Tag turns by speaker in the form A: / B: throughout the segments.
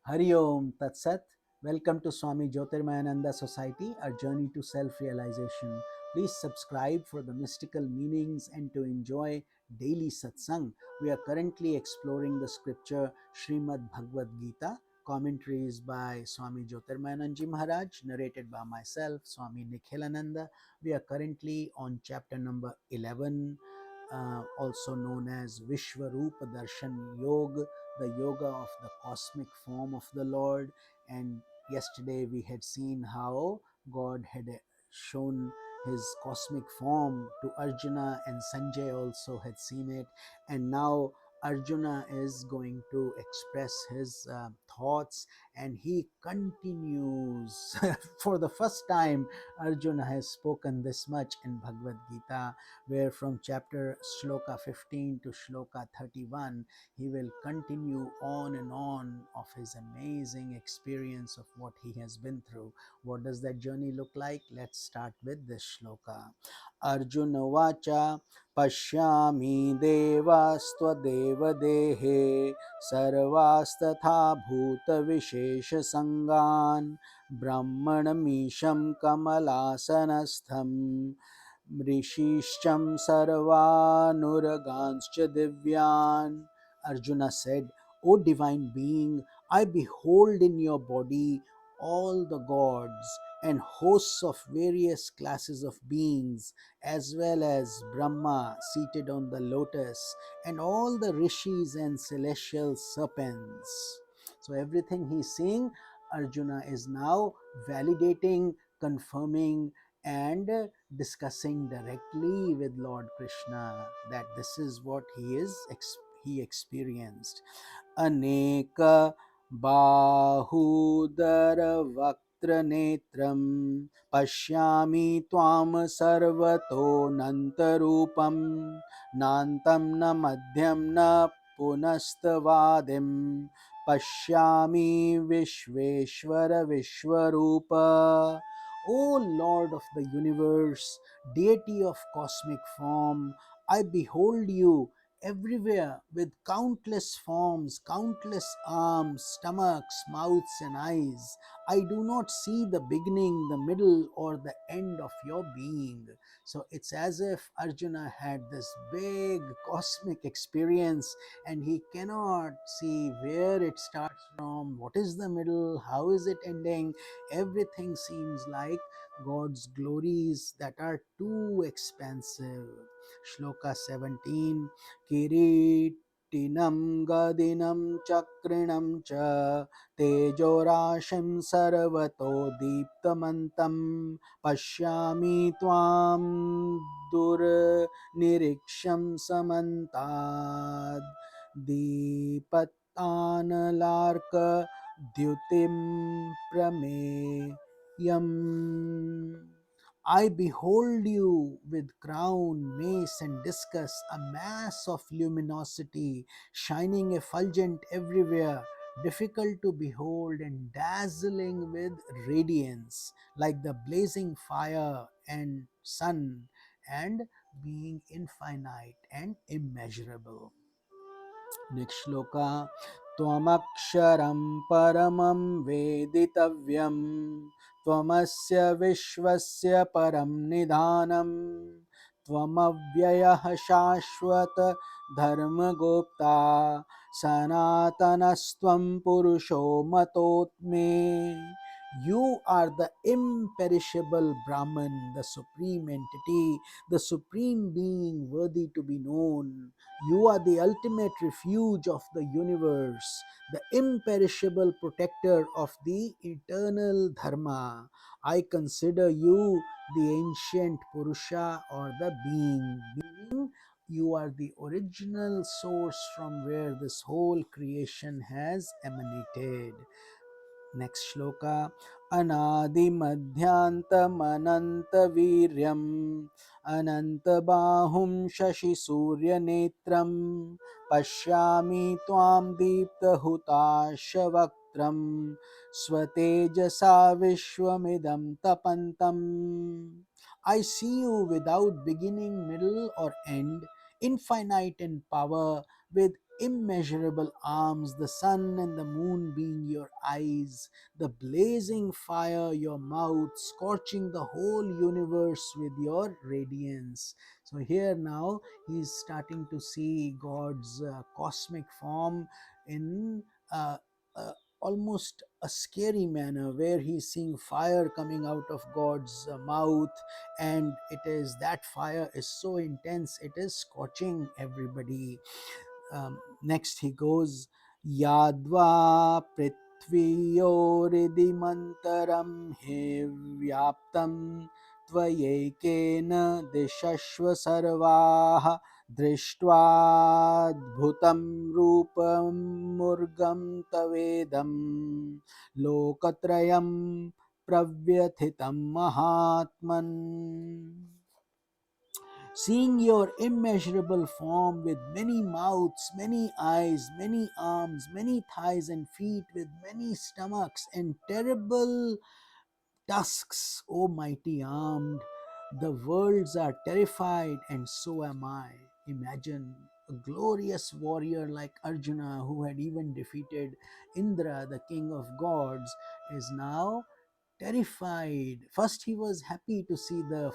A: Hari Om Tat Sat. Welcome to Swami Jyotirmayananda Society, our journey to self-realization. Please subscribe for the mystical meanings and to enjoy daily satsang. We are currently exploring the scripture Srimad Bhagavad Gita. Commentaries by Swami Jyotirmayananda Maharaj, narrated by myself, Swami Nikhilananda. We are currently on chapter number 11, also known as Vishwarupa Darshan Yoga, the yoga of the cosmic form of the Lord. And yesterday we had seen how God had shown his cosmic form to Arjuna, and Sanjay also had seen it. And now Arjuna is going to express his thoughts, and he continues. For the first time, Arjuna has spoken this much in Bhagavad Gita, where from chapter Shloka 15 to Shloka 31, he will continue on and on of his amazing experience of what he has been through. What does that journey look like? Let's start with this shloka. Arjuna Vacha Pashyami Devastvadeva Dehe Sarvastatha Bhuta Vishesha Sangan Brahmanamisham Kamalasanastham Rishishcham Sarvanuraganscha Divyan. Arjuna said, O divine being, I behold in your body all the gods and hosts of various classes of beings, as well as Brahma seated on the lotus, and all the rishis and celestial serpents. So everything he's seeing, Arjuna is now validating, confirming, and discussing directly with Lord Krishna that this is what he experienced. Aneka bahudara vaktra netram pashyami tvam sarvato nantarupam nantam na madhyam na punastavadim pashyami vishveshwara vishwarupa. O Lord of the universe, deity of cosmic form, I behold you everywhere with countless forms, countless arms, stomachs, mouths, and eyes. I do not see the beginning, the middle, or the end of your being. So it's as if Arjuna had this big cosmic experience, and he cannot see where it starts from, what is the middle, how is it ending. Everything seems like God's glories that are too expansive. Shloka 17. Kiritinam gadinam chakrinam cha tejorashim sarvato deeptamantam pashyami tvam dur niriksham samantad deepatanalarka dyutim prameyam. I behold you with crown, mace, and discus, a mass of luminosity, shining effulgent everywhere, difficult to behold and dazzling with radiance, like the blazing fire and sun, and being infinite and immeasurable. Next shloka. Tvamaksharam paramam veditavyam Tvamasya vishvasya param nidhanam Tvamavyayah shashvata dharma gopta Sanatanastvam purusho matotme. You are the imperishable Brahman, the supreme entity, the supreme being worthy to be known. You are the ultimate refuge of the universe, the imperishable protector of the eternal Dharma. I consider you the ancient Purusha, or the being. Meaning, you are the original source from where this whole creation has emanated. Next shloka. Anadi madhyantam viryam Ananta bahum shashi surya netram Pashyami tvam deepta hutashavakram Swatejasa vishwamidam tapantam. I see you without beginning, middle, or end, infinite in power, with immeasurable arms, the sun and the moon being your eyes, the blazing fire your mouth, scorching the whole universe with your radiance. So here now he's starting to see God's cosmic form in uh, uh, almost a scary manner, where he's seeing fire coming out of God's mouth, and it is that fire is so intense, it is scorching everybody. Next he goes, Yadva prithviyoridhimantaram he vyaptam tvayekena dishashva sarvaha drishtvaadbhutam rupam murgam tavedam lokatrayam pravyathitam mahatman. Seeing your immeasurable form with many mouths, many eyes, many arms, many thighs and feet, with many stomachs and terrible tusks, O mighty armed, the worlds are terrified, and so am I. Imagine a glorious warrior like Arjuna, who had even defeated Indra, the king of gods, is now terrified. First, he was happy to see the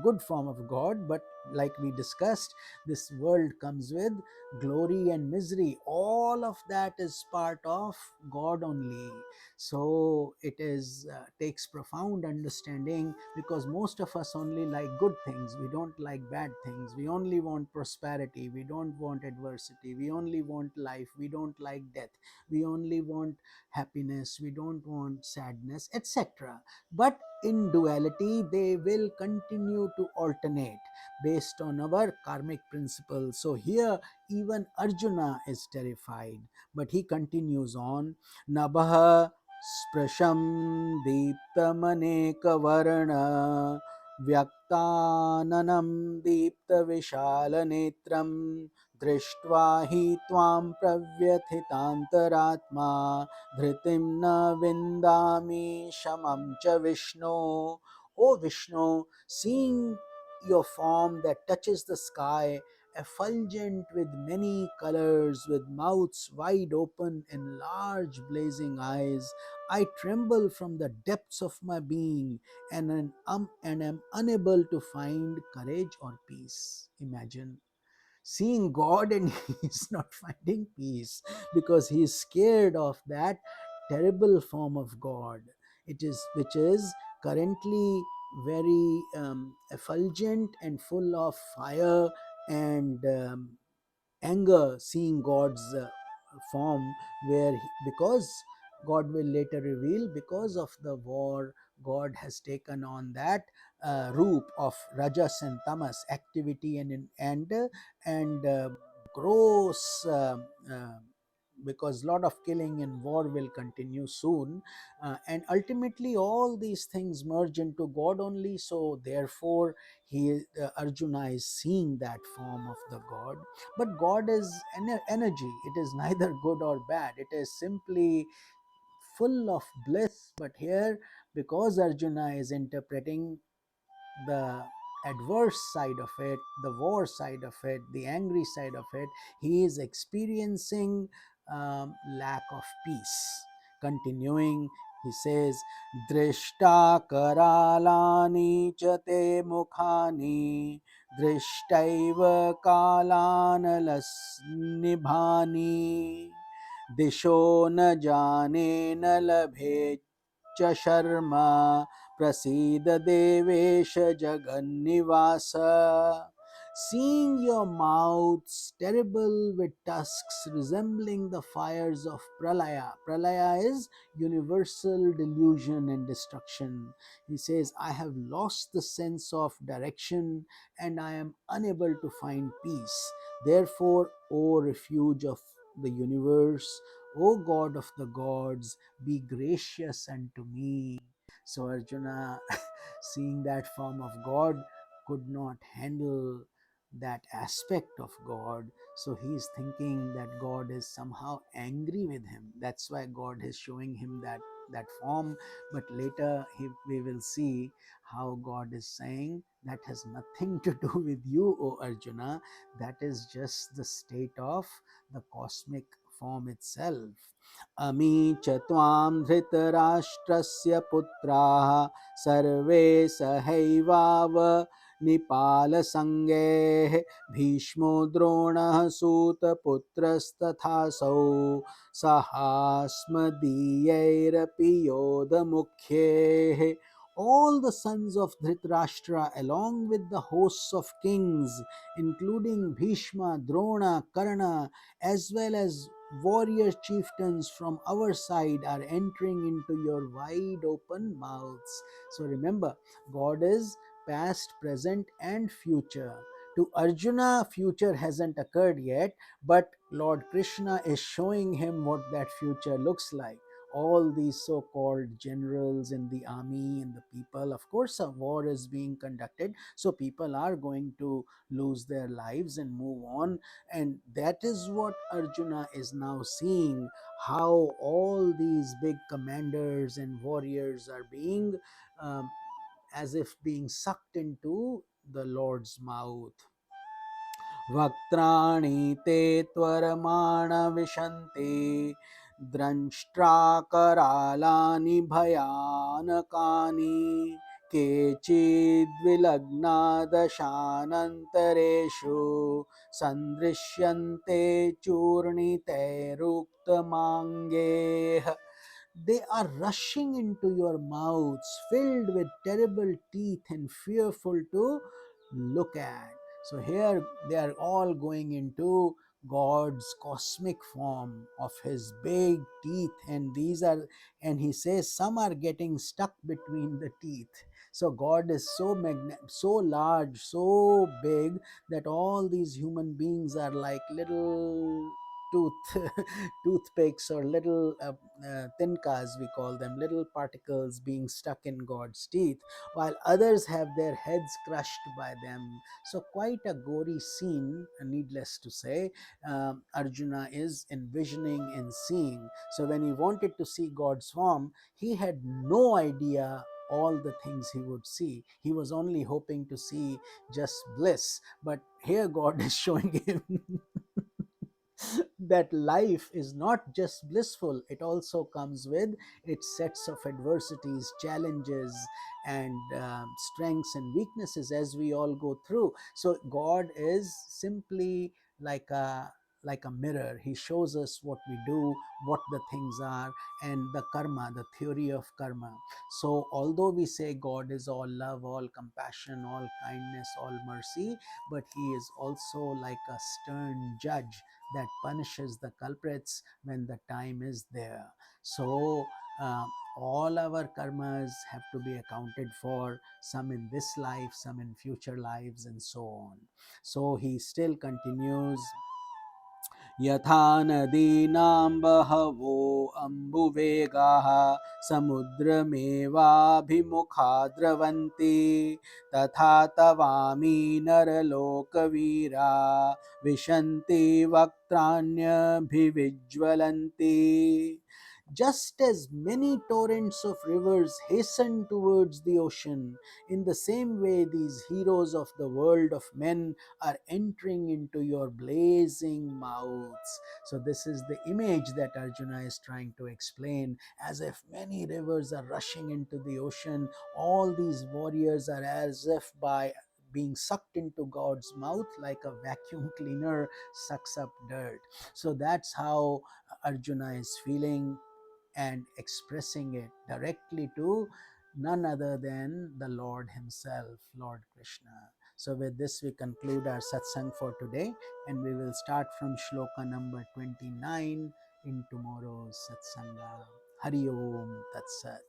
A: good form of God, but like we discussed, this world comes with glory and misery. All of that is part of God only. So it is takes profound understanding, because most of us only like good things. We don't like bad things. We only want prosperity. We don't want adversity. We only want life. We don't like death. We only want happiness, we don't want sadness, etc. But in duality, they will continue to alternate based on our karmic principles. So here, even Arjuna is terrified, but he continues on. Nabha sprasham deeptamaneka varna vyaktananam deepta vishala netram दृष्ट्वा हि त्वां प्रव्यथितान्तरात्मा धृतिं न विन्दामि शमं च विष्णो. O Vishnu, seeing your form that touches the sky, effulgent with many colors, with mouths wide open and large blazing eyes, I tremble from the depths of my being, and am unable to find courage or peace. Imagine seeing God and he is not finding peace, because he is scared of that terrible form of God, it is which is currently very effulgent and full of fire and anger, seeing God's form, because God will later reveal, because of the war, God has taken on that roop of rajas and tamas activity, and gross because lot of killing and war will continue soon, and ultimately all these things merge into God only. So therefore Arjuna is seeing that form of the God. But God is energy, it is neither good or bad, it is simply full of bliss. But here, because Arjuna is interpreting the adverse side of it, the war side of it, the angry side of it, he is experiencing lack of peace. Continuing, he says, Drishta karalani chate mukhani drishtaiva kalanalas nibhani disho na jane na labhe च शर्मा प्रसीद देवेश जगन्निवास. Seeing your mouths terrible with tusks resembling the fires of Pralaya. Pralaya is universal delusion and destruction. He says, I have lost the sense of direction and I am unable to find peace. Therefore, O refuge of the universe, O God of the gods, be gracious unto me. So Arjuna, seeing that form of God, could not handle that aspect of God. So he is thinking that God is somehow angry with him. That's why God is showing him that that form. But later we will see how God is saying that has nothing to do with you, O Arjuna. That is just the state of the cosmic form itself. Ami cha tvam dhritarashtrasya putraः survey सहैवाव निपालसङ्गेः भीष्मो द्रोणः सूतपुत्रस्तथासौ सहास्मदीयैरपि योधमुख्यैः. All the sons of Dhritarashtra, along with the hosts of kings, including Bhishma, Drona, Karna, as well as warrior chieftains from our side, are entering into your wide open mouths. So remember, God is past, present, and future. To Arjuna, future hasn't occurred yet, but Lord Krishna is showing him what that future looks like. All these so called generals in the army and the people, of course, a war is being conducted, so people are going to lose their lives and move on. And that is what Arjuna is now seeing, how all these big commanders and warriors are being as if being sucked into the Lord's mouth. वक्त्राणि ते त्वरमाणविशन्ति द्रंष्ट्राकरालानि भयानकानि केचिद्विलग्ना दशानन्तरेषु सन्दृश्यन्ते चूर्णितैरुक्तमाङ्गैः. They are rushing into your mouths, filled with terrible teeth and fearful to look at. So here they are all going into God's cosmic form of his big teeth, and these are, and he says some are getting stuck between the teeth. So God is so large, so big, that all these human beings are like little tooth toothpicks, or little tinkas, we call them, little particles being stuck in God's teeth, while others have their heads crushed by them. So quite a gory scene, needless to say, Arjuna is envisioning and seeing. So when he wanted to see God's form, he had no idea all the things he would see. He was only hoping to see just bliss. But here God is showing him that life is not just blissful, it also comes with its sets of adversities, challenges, and strengths and weaknesses as we all go through. So God is simply like a mirror. He shows us what we do, what the things are, and the karma, the theory of karma. So although we say God is all love, all compassion, all kindness, all mercy, but he is also like a stern judge that punishes the culprits when the time is there. So all our karmas have to be accounted for, some in this life, some in future lives, and so on. So he still continues. यथा नदीनां बहवो अम्बुवेगाः समुद्रमेवाभिमुखा द्रवन्ति तथा तवामि नरलोकवीरा विशन्ति वक्त्राण्यभिविज्वलन्ति. Just as many torrents of rivers hasten towards the ocean, in the same way these heroes of the world of men are entering into your blazing mouths. So this is the image that Arjuna is trying to explain, as if many rivers are rushing into the ocean. All these warriors are as if by being sucked into God's mouth, like a vacuum cleaner sucks up dirt. So that's how Arjuna is feeling, and expressing it directly to none other than the Lord himself, Lord Krishna. So with this we conclude our satsang for today, and we will start from shloka number 29 in tomorrow's satsanga. Hari Om Tat Sat.